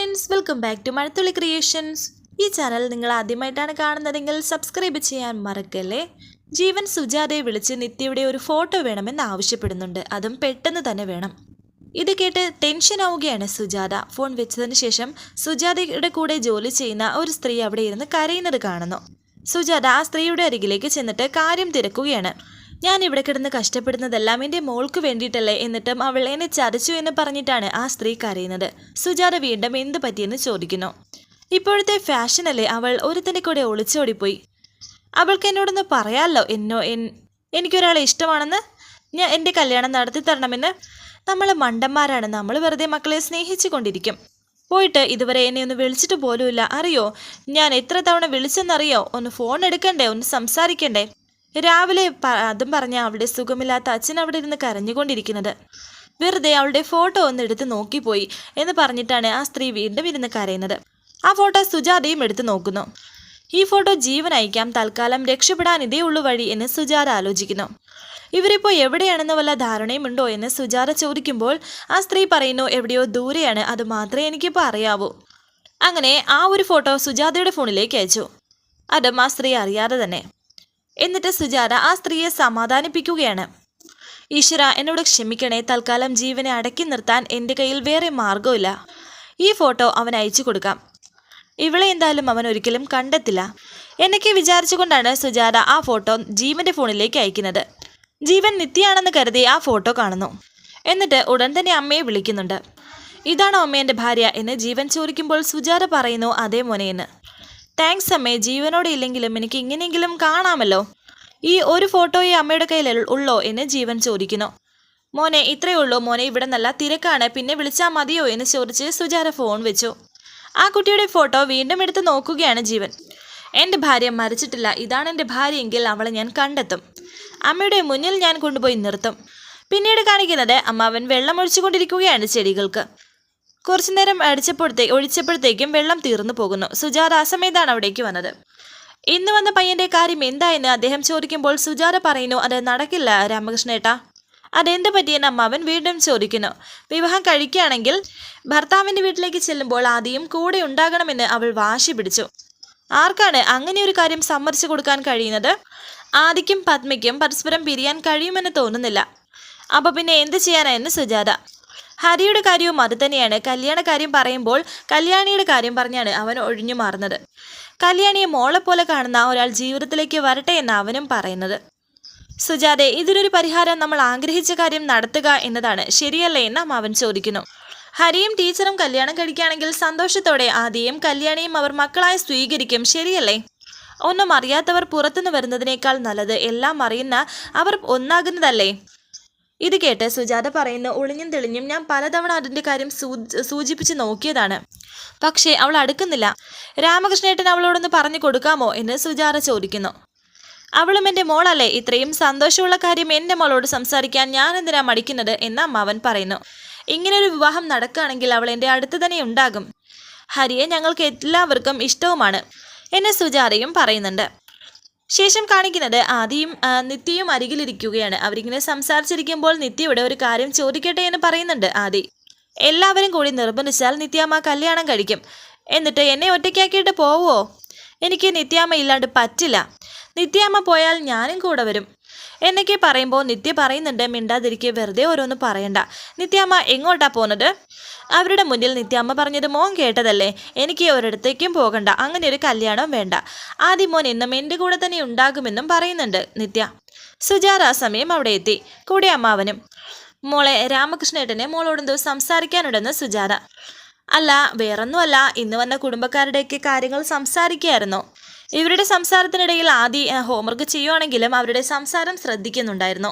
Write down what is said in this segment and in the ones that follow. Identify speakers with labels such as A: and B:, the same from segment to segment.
A: Friends, welcome back to Mazhathulli creations. ഈ channel നിങ്ങൾ ആദ്യമായിട്ടാണ് കാണുന്നതെങ്കിൽ സബ്സ്ക്രൈബ് ചെയ്യാൻ മറക്കല്ലേ. ജീവൻ സുജാതയെ വിളിച്ച് നിത്യയുടെ ഒരു ഫോട്ടോ വേണമെന്ന് ആവശ്യപ്പെടുന്നുണ്ട്. അതും പെട്ടെന്ന് തന്നെ വേണം. ഇത് കേട്ട് ടെൻഷൻ ആവുകയാണ് സുജാത. ഫോൺ വെച്ചതിന് ശേഷം സുജാതയുടെ കൂടെ ജോലി ചെയ്യുന്ന ഒരു സ്ത്രീ അവിടെ ഇരുന്ന് കരയുന്നത് കാണുന്നു. സുജാത ആ സ്ത്രീയുടെ അരികിലേക്ക് ചെന്നിട്ട് കാര്യം തിരക്കുകയാണ്. ഞാൻ ഇവിടെ കിടന്ന് കഷ്ടപ്പെടുന്നതെല്ലാം എൻ്റെ മോൾക്ക് വേണ്ടിയിട്ടല്ലേ, എന്നിട്ടും അവൾ എന്നെ ചതിച്ചു എന്ന് പറഞ്ഞിട്ടാണ് ആ സ്ത്രീ കരയുന്നത്. സുജാത വീണ്ടും എന്ത് പറ്റിയെന്ന് ചോദിക്കുന്നു. ഇപ്പോഴത്തെ ഫാഷനല്ലേ, അവൾ ഒരുത്തൻ്റെ കൂടെ ഒളിച്ചോടിപ്പോയി. അവൾക്ക് എന്നോടൊന്ന് പറയാമല്ലോ, എനിക്കൊരാളെ ഇഷ്ടമാണെന്ന്, ഞാൻ എൻ്റെ കല്യാണം നടത്തി തരണമെന്ന്. നമ്മൾ മണ്ടന്മാരാണ്, നമ്മൾ വെറുതെ മക്കളെ സ്നേഹിച്ചു കൊണ്ടിരിക്കും. പോയിട്ട് ഇതുവരെ എന്നെ ഒന്ന് വിളിച്ചിട്ട് പോലുമില്ല. അറിയോ ഞാൻ എത്ര തവണ വിളിച്ചെന്നറിയോ? ഒന്ന് ഫോൺ എടുക്കണ്ടേ, ഒന്ന് സംസാരിക്കണ്ടേ? രാവിലെ അതും പറഞ്ഞ അവളുടെ സുഖമില്ലാത്ത അച്ഛൻ അവിടെ ഇരുന്ന് കരഞ്ഞുകൊണ്ടിരിക്കുന്നത്. വെറുതെ അവളുടെ ഫോട്ടോ ഒന്ന് എടുത്ത് നോക്കിപ്പോയി എന്ന് പറഞ്ഞിട്ടാണ് ആ സ്ത്രീ വീണ്ടും ഇരുന്ന് കരയുന്നത്. ആ ഫോട്ടോ സുജാതയും എടുത്ത് നോക്കുന്നു. ഈ ഫോട്ടോ ജീവൻ അയക്കാം, തൽക്കാലം രക്ഷപ്പെടാൻ ഇതേ ഉള്ളു വഴി എന്ന് സുജാത ആലോചിക്കുന്നു. ഇവരിപ്പോൾ എവിടെയാണെന്ന് വല്ല ധാരണയുമുണ്ടോ എന്ന് സുജാത ചോദിക്കുമ്പോൾ ആ സ്ത്രീ പറയുന്നു, എവിടെയോ ദൂരെയാണ്, അത് മാത്രമേ എനിക്കിപ്പോൾ അറിയാവൂ. അങ്ങനെ ആ ഒരു ഫോട്ടോ സുജാതയുടെ ഫോണിലേക്ക് അയച്ചു. അതും ആ സ്ത്രീ അറിയാതെ തന്നെ. എന്നിട്ട് സുജാത ആ സ്ത്രീയെ സമാധാനിപ്പിക്കുകയാണ്. ഈശ്വര, എന്നോട് ക്ഷമിക്കണേ, തൽക്കാലം ജീവനെ അടക്കി നിർത്താൻ എൻ്റെ കയ്യിൽ വേറെ മാർഗമില്ല. ഈ ഫോട്ടോ അവൻ അയച്ചു കൊടുക്കാം. ഇവളെ എന്തായാലും അവൻ ഒരിക്കലും കണ്ടെത്തില്ല എന്നൊക്കെ വിചാരിച്ചുകൊണ്ടാണ് സുജാത ആ ഫോട്ടോ ജീവൻ്റെ ഫോണിലേക്ക് അയക്കുന്നത്. ജീവൻ നിത്യയാണെന്ന് കരുതി ആ ഫോട്ടോ കാണുന്നു. എന്നിട്ട് ഉടൻ തന്നെ അമ്മയെ വിളിക്കുന്നുണ്ട്. ഇതാണോ അമ്മ എൻ്റെ ഭാര്യ എന്ന് ജീവൻ ചോദിക്കുമ്പോൾ സുജാത പറയുന്നു, അതേ മോനെന്ന്. താങ്ക്സ് അമ്മേ, ജീവനോടെ ഇല്ലെങ്കിലും എനിക്ക് ഇങ്ങനെയെങ്കിലും കാണാമല്ലോ. ഈ ഒരു ഫോട്ടോയെ അമ്മയുടെ കയ്യിൽ ഉള്ളോ എന്ന് ജീവൻ ചോദിക്കുന്നു. മോനെ ഇത്രയേ ഉള്ളൂ മോനെ, ഇവിടെ നല്ല തിരക്കാണ്, പിന്നെ വിളിച്ചാൽ മതിയോ എന്ന് ചോദിച്ച് സുജാത ഫോൺ വെച്ചു. ആ കുട്ടിയുടെ ഫോട്ടോ വീണ്ടും എടുത്ത് നോക്കുകയാണ് ജീവൻ. എൻ്റെ ഭാര്യ മരിച്ചിട്ടില്ല, ഇതാണ് എൻ്റെ ഭാര്യയെങ്കിൽ അവളെ ഞാൻ കണ്ടെത്തും. അമ്മയുടെ മുന്നിൽ ഞാൻ കൊണ്ടുപോയി നിർത്തും. പിന്നീട് കാണിക്കുന്നത് അമ്മാവൻ വെള്ളം ഒഴിച്ചുകൊണ്ടിരിക്കുകയാണ് ചെടികൾക്ക്. കുറച്ചു നേരം ഒഴിച്ചപ്പോഴത്തേക്കും വെള്ളം തീർന്നു പോകുന്നു. സുജാത ആ സമയത്താണ് അവിടേക്ക് വന്നത്. ഇന്ന് വന്ന പയ്യന്റെ കാര്യം എന്തായെന്ന് അദ്ദേഹം ചോദിക്കുമ്പോൾ സുജാത പറയുന്നു, അത് നടക്കില്ല രാമകൃഷ്ണേട്ടാ. അതെന്ത് പറ്റിയെന്ന് അമ്മാവൻ വീണ്ടും ചോദിക്കുന്നു. വിവാഹം കഴിക്കുകയാണെങ്കിൽ ഭർത്താവിൻ്റെ വീട്ടിലേക്ക് ചെല്ലുമ്പോൾ ആദ്യം കൂടെ ഉണ്ടാകണമെന്ന് അവൾ വാശി പിടിച്ചു. ആർക്കാണ് അങ്ങനെ ഒരു കാര്യം സമ്മതിച്ചു കൊടുക്കാൻ കഴിയുന്നത്? ആദിക്കും പത്മയ്ക്കും പരസ്പരം പിരിയാൻ കഴിയുമെന്ന് തോന്നുന്നില്ല. അപ്പോൾ പിന്നെ എന്ത് ചെയ്യാനായെന്ന് സുജാത. ഹരിയുടെ കാര്യവും അത് തന്നെയാണ്. കല്യാണ കാര്യം പറയുമ്പോൾ കല്യാണിയുടെ കാര്യം പറഞ്ഞാണ് അവൻ ഒഴിഞ്ഞു മാറുന്നത്. കല്യാണിയെ മോളെ പോലെ കാണുന്ന ഒരാൾ ജീവിതത്തിലേക്ക് വരട്ടെ എന്ന് അവനും പറയുന്നത്. സുജാതെ, ഇതിനൊരു പരിഹാരം നമ്മൾ ആഗ്രഹിച്ച കാര്യം നടത്തുക എന്നതാണ്, ശരിയല്ലേ എന്ന് അവൻ ചോദിക്കുന്നു. ഹരിയും ടീച്ചറും കല്യാണം കഴിക്കുകയാണെങ്കിൽ സന്തോഷത്തോടെ ആദ്യം കല്യാണിയും അവർ മക്കളായി സ്വീകരിക്കും, ശരിയല്ലേ? ഒന്നും അറിയാത്തവർ പുറത്തുനിന്ന് വരുന്നതിനേക്കാൾ നല്ലത് എല്ലാം അറിയുന്ന അവർ ഒന്നാകുന്നതല്ലേ? ഇത് കേട്ട് സുജാത പറയുന്നു, ഒളിഞ്ഞും തെളിഞ്ഞും ഞാൻ പലതവണ അതിൻ്റെ കാര്യം സൂചിപ്പിച്ച് നോക്കിയതാണ്, പക്ഷേ അവൾ അടുക്കുന്നില്ല. രാമകൃഷ്ണേട്ടൻ അവളോടൊന്ന് പറഞ്ഞു കൊടുക്കാമോ എന്ന് സുജാത ചോദിക്കുന്നു. അവളും എൻ്റെ മോളല്ലേ, ഇത്രയും സന്തോഷമുള്ള കാര്യം എൻ്റെ മോളോട് സംസാരിക്കാൻ ഞാൻ എന്തിനാ മടിക്കുന്നത് എന്ന് അമ്മാവൻ പറയുന്നു. ഇങ്ങനൊരു വിവാഹം നടക്കുകയാണെങ്കിൽ അവൾ എൻ്റെ അടുത്ത് തന്നെ ഉണ്ടാകും. ഹരിയെ ഞങ്ങൾക്ക് എല്ലാവർക്കും ഇഷ്ടവുമാണ് എന്ന് സുജാതയും പറയുന്നുണ്ട്. ശേഷം കാണിക്കുന്നത് ആദിയും നിത്യയും അരികിലിരിക്കുകയാണ്. അവരിങ്ങനെ സംസാരിച്ചിരിക്കുമ്പോൾ നിത്യയുടെ ഒരു കാര്യം ചോദിക്കട്ടെ എന്ന് പറയുന്നുണ്ട് ആദി. എല്ലാവരും കൂടി നിർബന്ധിച്ചാൽ നിത്യാമ്മ കല്യാണം കഴിക്കും, എന്നിട്ട് എന്നെ ഒറ്റയ്ക്കാക്കിയിട്ട് പോവുമോ? എനിക്ക് നിത്യാമ്മ ഇല്ലാണ്ട് പറ്റില്ല. നിത്യാമ്മ പോയാൽ ഞാനും കൂടെ വരും എന്നൊക്കെ പറയുമ്പോൾ നിത്യ പറയുന്നുണ്ട്, മിണ്ടാതിരിക്കുക, വെറുതെ ഓരോന്ന് പറയണ്ട. നിത്യാമ്മ എങ്ങോട്ടാ പോകുന്നത്? അവരുടെ മുന്നിൽ നിത്യാമ്മ പറഞ്ഞത് മോൻ കേട്ടതല്ലേ, എനിക്ക് ഒരിടത്തേക്കും പോകണ്ട, അങ്ങനെ ഒരു കല്യാണവും വേണ്ട. ആദ്യം മോൻ എന്നും എൻ്റെ കൂടെ തന്നെ ഉണ്ടാകുമെന്നും പറയുന്നുണ്ട് നിത്യ. സുജാത ആ സമയം അവിടെ എത്തി, കൂടെ അമ്മാവനും. മോളെ, രാമകൃഷ്ണേട്ടനെ മോളോടെന്തോ സംസാരിക്കാനുണ്ടെന്ന് സുജാത. അല്ല, വേറൊന്നുമല്ല, ഇന്ന് വന്ന കുടുംബക്കാരുടെയൊക്കെ കാര്യങ്ങൾ സംസാരിക്കുകയായിരുന്നു. ഇവരുടെ സംസാരത്തിനിടയിൽ ആദ്യം ഹോംവർക്ക് ചെയ്യുവാണെങ്കിലും അവരുടെ സംസാരം ശ്രദ്ധിക്കുന്നുണ്ടായിരുന്നു.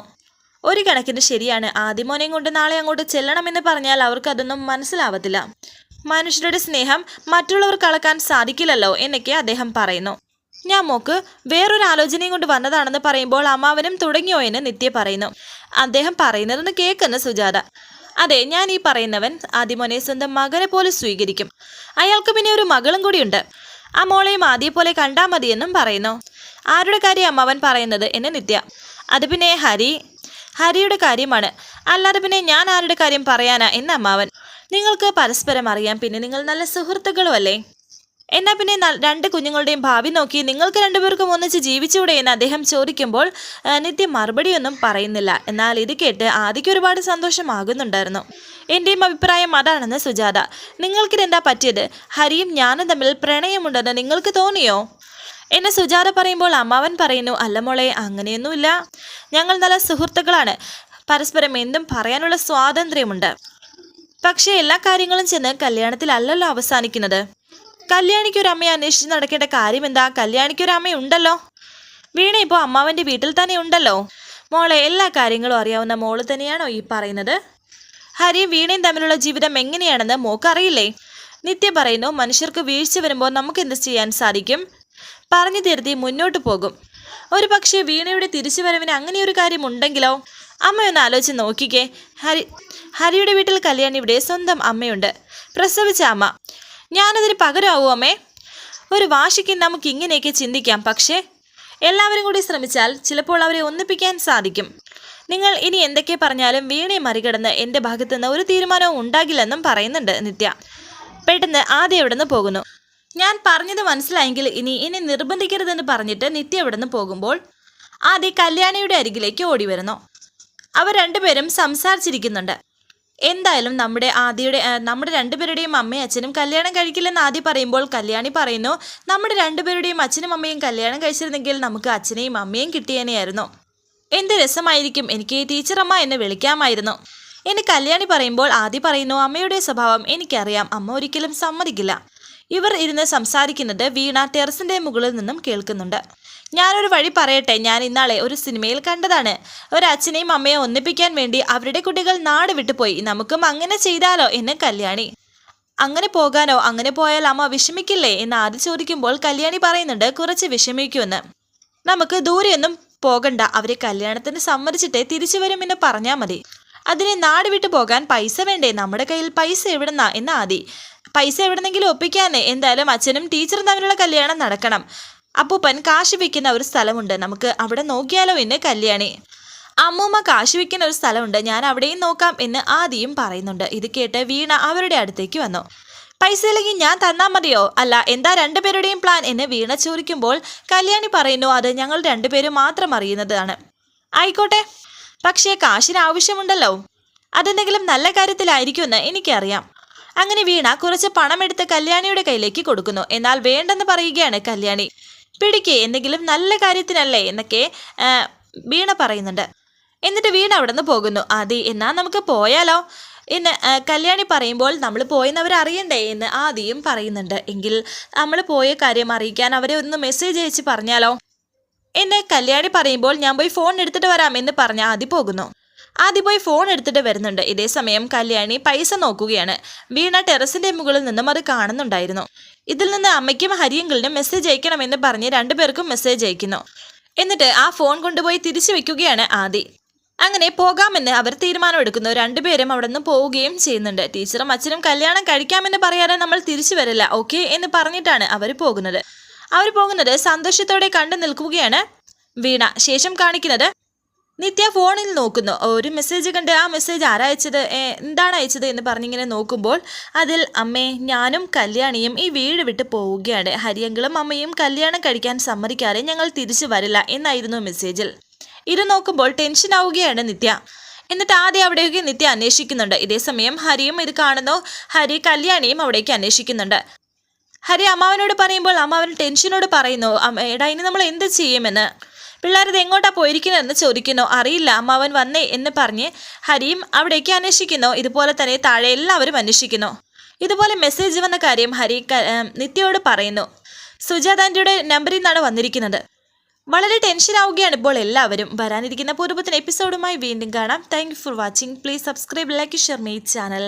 A: ഒരു കണക്കിന് ശരിയാണ്, ആദിമോനെയും കൊണ്ട് നാളെ അങ്ങോട്ട് ചെല്ലണമെന്ന് പറഞ്ഞാൽ അവർക്കതൊന്നും മനസ്സിലാവത്തില്ല. മനുഷ്യരുടെ സ്നേഹം മറ്റുള്ളവർക്ക് അളക്കാൻ സാധിക്കില്ലല്ലോ എന്നൊക്കെ അദ്ദേഹം പറയുന്നു. ഞാൻ മോക്ക് വേറൊരു ആലോചനയും കൊണ്ട് വന്നതാണെന്ന് പറയുമ്പോൾ അമ്മാവനും തുടങ്ങിയോ എന്ന് നിത്യ പറയുന്നു. അദ്ദേഹം പറയുന്നതെന്ന് കേൾക്കുന്ന സുജാത. അതെ, ഞാൻ ഈ പറയുന്നവൻ ആദിമോനെ സ്വന്തം മകനെ പോലെ സ്വീകരിക്കും. അയാൾക്ക് പിന്നെ ഒരു മകളും കൂടിയുണ്ട്. ആ മോളെയും ആദ്യം പോലെ കണ്ടാൽ മതിയെന്നും പറയുന്നു. ആരുടെ കാര്യം അമ്മാവൻ പറയുന്നത് എന്ന് നിത്യ. അത് പിന്നെ ഹരിയുടെ കാര്യമാണ്, അല്ലാതെ പിന്നെ ഞാൻ ആരുടെ കാര്യം പറയാനാ എന്ന് അമ്മാവൻ. നിങ്ങൾക്ക് പരസ്പരം അറിയാം, പിന്നെ നിങ്ങൾ നല്ല സുഹൃത്തുക്കളും അല്ലേ? എന്നാൽ പിന്നെ രണ്ട് കുഞ്ഞുങ്ങളുടെയും ഭാവി നോക്കി നിങ്ങൾക്ക് രണ്ടുപേർക്കും ഒന്നിച്ച് ജീവിച്ചുകൂടെ എന്ന് അദ്ദേഹം ചോദിക്കുമ്പോൾ നിത്യ മറുപടിയൊന്നും പറയുന്നില്ല. എന്നാൽ ഇത് കേട്ട് ആദിക്ക് ഒരുപാട് സന്തോഷമാകുന്നുണ്ടായിരുന്നു. എൻ്റെയും അഭിപ്രായം അതാണെന്ന് സുജാത. നിങ്ങൾക്കിതെന്താ പറ്റിയത്? ഹരിയും ഞാനും തമ്മിൽ പ്രണയമുണ്ടെന്ന് നിങ്ങൾക്ക് തോന്നിയോ എന്നെ സുജാത പറയുമ്പോൾ അമ്മാവൻ പറയുന്നു, അല്ല മോളെ, അങ്ങനെയൊന്നുമില്ല. ഞങ്ങൾ നല്ല സുഹൃത്തുക്കളാണ്. പരസ്പരം എന്തും പറയാനുള്ള സ്വാതന്ത്ര്യമുണ്ട്. പക്ഷേ എല്ലാ കാര്യങ്ങളും ചെന്ന് കല്യാണത്തിലല്ലല്ലോ അവസാനിക്കുന്നത്. കല്യാണിക്കൊരു അമ്മയെ അന്വേഷിച്ച് നടക്കേണ്ട കാര്യം എന്താ? കല്യാണിക്കൊരു അമ്മയുണ്ടല്ലോ. വീണ ഇപ്പോൾ അമ്മാവൻ്റെ വീട്ടിൽ തന്നെ ഉണ്ടല്ലോ. മോളെ, എല്ലാ കാര്യങ്ങളും അറിയാവുന്ന മോള് തന്നെയാണോ ഈ പറയുന്നത്? ഹരിയും വീണയും തമ്മിലുള്ള ജീവിതം എങ്ങനെയാണെന്ന് മോക്കറിയില്ലേ? നിത്യ പറയുന്നു, മനുഷ്യർക്ക് വീഴ്ച വരുമ്പോൾ നമുക്ക് എന്ത് ചെയ്യാൻ സാധിക്കും? പറഞ്ഞു തീർത്തി മുന്നോട്ട് പോകും. ഒരു പക്ഷേ വീണയുടെ തിരിച്ചുവരവിന് അങ്ങനെയൊരു കാര്യം ഉണ്ടെങ്കിലോ? അമ്മയൊന്ന് ആലോചിച്ച് നോക്കിക്കേ. ഹരിയുടെ വീട്ടിൽ കല്യാണി ഇവിടെ സ്വന്തം അമ്മയുണ്ട്, പ്രസവിച്ച അമ്മ. ഞാനതിന് പകരമാവൂ അമ്മേ? ഒരു വാശിക്ക് നമുക്ക് ഇങ്ങനെയൊക്കെ ചിന്തിക്കാം. പക്ഷേ എല്ലാവരും കൂടി ശ്രമിച്ചാൽ ചിലപ്പോൾ അവരെ ഒന്നിപ്പിക്കാൻ സാധിക്കും. നിങ്ങൾ ഇനി എന്തൊക്കെ പറഞ്ഞാലും വീണയെ മറികടന്ന് എൻ്റെ ഭാഗത്തുനിന്ന് ഒരു തീരുമാനവും ഉണ്ടാകില്ലെന്നും പറയുന്നുണ്ട് നിത്യ. പെട്ടെന്ന് ആദ്യം എവിടെ നിന്ന് പോകുന്നു. ഞാൻ പറഞ്ഞത് മനസ്സിലായെങ്കിൽ ഇനി നിർബന്ധിക്കരുതെന്ന് പറഞ്ഞിട്ട് നിത്യ എവിടെ നിന്ന് പോകുമ്പോൾ ആദ്യം കല്യാണിയുടെ അരികിലേക്ക് ഓടി വരുന്നു. അവർ രണ്ടുപേരും സംസാരിച്ചിരിക്കുന്നുണ്ട്. എന്തായാലും നമ്മുടെ രണ്ടുപേരുടെയും അമ്മയും അച്ഛനും കല്യാണം കഴിക്കില്ലെന്ന് ആദ്യം പറയുമ്പോൾ കല്യാണി പറയുന്നു, നമ്മുടെ രണ്ടുപേരുടെയും അച്ഛനും അമ്മയും കല്യാണം കഴിച്ചിരുന്നെങ്കിൽ നമുക്ക് അച്ഛനെയും അമ്മയും കിട്ടിയേനെയായിരുന്നു. എന്ത് രസമായിരിക്കും, എനിക്ക് ടീച്ചറമ്മ എന്ന് വിളിക്കാമായിരുന്നു എന്ന് കല്യാണി പറയുമ്പോൾ ആദ്യം പറയുന്നു, അമ്മയുടെ സ്വഭാവം എനിക്കറിയാം, അമ്മ ഒരിക്കലും സമ്മതിക്കില്ല. ഇവർ ഇരുന്ന് സംസാരിക്കുന്നത് വീണ ടെറസിൻ്റെ മുകളിൽ നിന്നും കേൾക്കുന്നുണ്ട്. ഞാനൊരു വഴി പറയട്ടെ. ഞാൻ ഇന്നാളെ ഒരു സിനിമയിൽ കണ്ടതാണ്. ഒരു അച്ഛനെയും അമ്മയെ ഒന്നിപ്പിക്കാൻ വേണ്ടി അവരുടെ കുട്ടികൾ നാട് വിട്ടുപോയി. നമുക്കും അങ്ങനെ ചെയ്താലോ എന്ന് കല്യാണി. അങ്ങനെ പോകാനോ? അങ്ങനെ പോയാൽ അമ്മ വിഷമിക്കില്ലേ എന്ന് ആദ്യം ചോദിക്കുമ്പോൾ കല്യാണി പറയുന്നുണ്ട്, കുറച്ച് വിഷമിക്കുമെന്ന്. നമുക്ക് ദൂരെയൊന്നും പോകണ്ട, അവരെ കല്യാണത്തിന് സമ്മതിച്ചിട്ടേ തിരിച്ചു വരുമെന്ന് പറഞ്ഞാൽ മതി. അതിന് നാട് വിട്ടു പോകാൻ പൈസ വേണ്ടേ? നമ്മുടെ കയ്യിൽ പൈസ എവിടുന്നാ എന്ന് ആദി. പൈസ എവിടെന്നെങ്കിലും ഒപ്പിക്കാനേ. എന്തായാലും അച്ഛനും ടീച്ചറും തമ്മിലുള്ള കല്യാണം നടക്കണം. അപ്പൂപ്പൻ കാശ് വെക്കുന്ന ഒരു സ്ഥലമുണ്ട്, നമുക്ക് അവിടെ നോക്കിയാലോ എന്ന് കല്യാണി. അമ്മൂമ്മ കാശ് വെക്കുന്ന ഒരു സ്ഥലമുണ്ട്, ഞാൻ അവിടെയും നോക്കാം എന്ന് ആദിയും പറയുന്നുണ്ട്. ഇത് കേട്ട് വീണ അവരുടെ അടുത്തേക്ക് വന്നു. പൈസ ഇല്ലെങ്കിൽ ഞാൻ തന്നാൽ മതിയോ? അല്ല, എന്താ രണ്ടുപേരുടെയും പ്ലാൻ എന്ന് വീണ ചോദിക്കുമ്പോൾ കല്യാണി പറയുന്നു, അത് ഞങ്ങൾ രണ്ടുപേരും മാത്രം അറിയുന്നതാണ്. ആയിക്കോട്ടെ, പക്ഷേ കാശിന് ആവശ്യമുണ്ടല്ലോ. അതെന്തെങ്കിലും നല്ല കാര്യത്തിലായിരിക്കുമെന്ന് എനിക്കറിയാം. അങ്ങനെ വീണ കുറച്ച് പണമെടുത്ത് കല്യാണിയുടെ കയ്യിലേക്ക് കൊടുക്കുന്നു. എന്നാൽ വേണ്ടെന്ന് പറയുകയാണ് കല്യാണി. പിടിക്ക്, എന്തെങ്കിലും നല്ല കാര്യത്തിനല്ലേ എന്നൊക്കെ വീണ പറയുന്നുണ്ട്. എന്നിട്ട് വീണ അവിടെ നിന്ന് പോകുന്നു. ആദി, എന്നാൽ നമുക്ക് പോയാലോ എന്ന് കല്യാണി പറയുമ്പോൾ നമ്മൾ പോയെന്നവരറിയണ്ടേ എന്ന് ആദിയും പറയുന്നുണ്ട്. എങ്കിൽ നമ്മൾ പോയ കാര്യം അറിയിക്കാൻ അവരെ ഒന്ന് മെസ്സേജ് അയച്ച് പറഞ്ഞാലോ എന്ന് കല്യാണി പറയുമ്പോൾ ഞാൻ പോയി ഫോൺ എടുത്തിട്ട് വരാം എന്ന് പറഞ്ഞ് ആദി പോകുന്നു. ആദ്യം പോയി ഫോൺ എടുത്തിട്ട് വരുന്നുണ്ട്. ഇതേ സമയം കല്യാണി പൈസ നോക്കുകയാണ്. വീണ ടെറസിന്റെ മുകളിൽ നിന്നും അത് കാണുന്നുണ്ടായിരുന്നു. ഇതിൽ നിന്ന് അമ്മയ്ക്കും ഹരിയങ്കിളിനും മെസ്സേജ് അയക്കണമെന്ന് പറഞ്ഞ് രണ്ടുപേർക്കും മെസ്സേജ് അയക്കുന്നു. എന്നിട്ട് ആ ഫോൺ കൊണ്ടുപോയി തിരിച്ചു വെക്കുകയാണ് ആദി. അങ്ങനെ പോകാമെന്ന് അവർ തീരുമാനമെടുക്കുന്നു. രണ്ടുപേരും അവിടെ നിന്ന് പോവുകയും ചെയ്യുന്നുണ്ട്. ടീച്ചറും അച്ഛനും കല്യാണം കഴിക്കാമെന്ന് പറയാതെ നമ്മൾ തിരിച്ചു വരില്ല, ഓക്കെ എന്ന് പറഞ്ഞിട്ടാണ് അവർ പോകുന്നത്. സന്തോഷത്തോടെ കണ്ടു നിൽക്കുകയാണ് വീണ. ശേഷം കാണിക്കുന്നത് നിത്യ ഫോണിൽ നോക്കുന്നു. ഒരു മെസ്സേജ് കണ്ട് ആ മെസ്സേജ് ആരയച്ചത്, എന്താണ് അയച്ചത് എന്ന് പറഞ്ഞിങ്ങനെ നോക്കുമ്പോൾ അതിൽ, അമ്മേ, ഞാനും കല്യാണിയും ഈ വീട് വിട്ട് പോവുകയാണ്. ഹരിയങ്കിളും അമ്മയും കല്യാണം കഴിക്കാൻ സമ്മതിക്കാതെ ഞങ്ങൾ തിരിച്ചു വരില്ല എന്നായിരുന്നു മെസ്സേജിൽ. ഇത് നോക്കുമ്പോൾ ടെൻഷൻ ആവുകയാണ് നിത്യ. എന്നിട്ട് ആദ്യം അവിടേക്ക് നിത്യ അന്വേഷിക്കുന്നുണ്ട്. ഇതേസമയം ഹരിയും ഇത് കാണുന്നു. ഹരി കല്യാണിയും അവിടേക്ക് അന്വേഷിക്കുന്നുണ്ട്. ഹരി അമ്മാവനോട് പറയുമ്പോൾ അമ്മാവൻ ടെൻഷനോട് പറയുന്നു, എടാ ഇനി നമ്മൾ എന്ത് ചെയ്യുമെന്ന്. പിള്ളേരത് എങ്ങോട്ടാ പോയിരിക്കുന്നതെന്ന് ചോദിക്കുന്നു. അറിയില്ല, അമ്മാവൻ വന്നേ എന്ന് പറഞ്ഞ് ഹരിയും അവിടേക്ക് അന്വേഷിക്കുന്നു. ഇതുപോലെ തന്നെ താഴെ എല്ലാവരും അന്വേഷിക്കുന്നു. ഇതുപോലെ മെസ്സേജ് വന്ന കാര്യം ഹരി നിത്യയോട് പറയുന്നു. സുജാത ആൻറ്റിയുടെ നമ്പറിൽ നിന്നാണ് വന്നിരിക്കുന്നത്. വളരെ ടെൻഷനാവുകയാണ് ഇപ്പോൾ എല്ലാവരും. വരാനിരിക്കുന്ന പൂർവ്വത്തിന് എപ്പിസോഡുമായി വീണ്ടും കാണാം. Thank you for watching. Please subscribe, like, share my channel.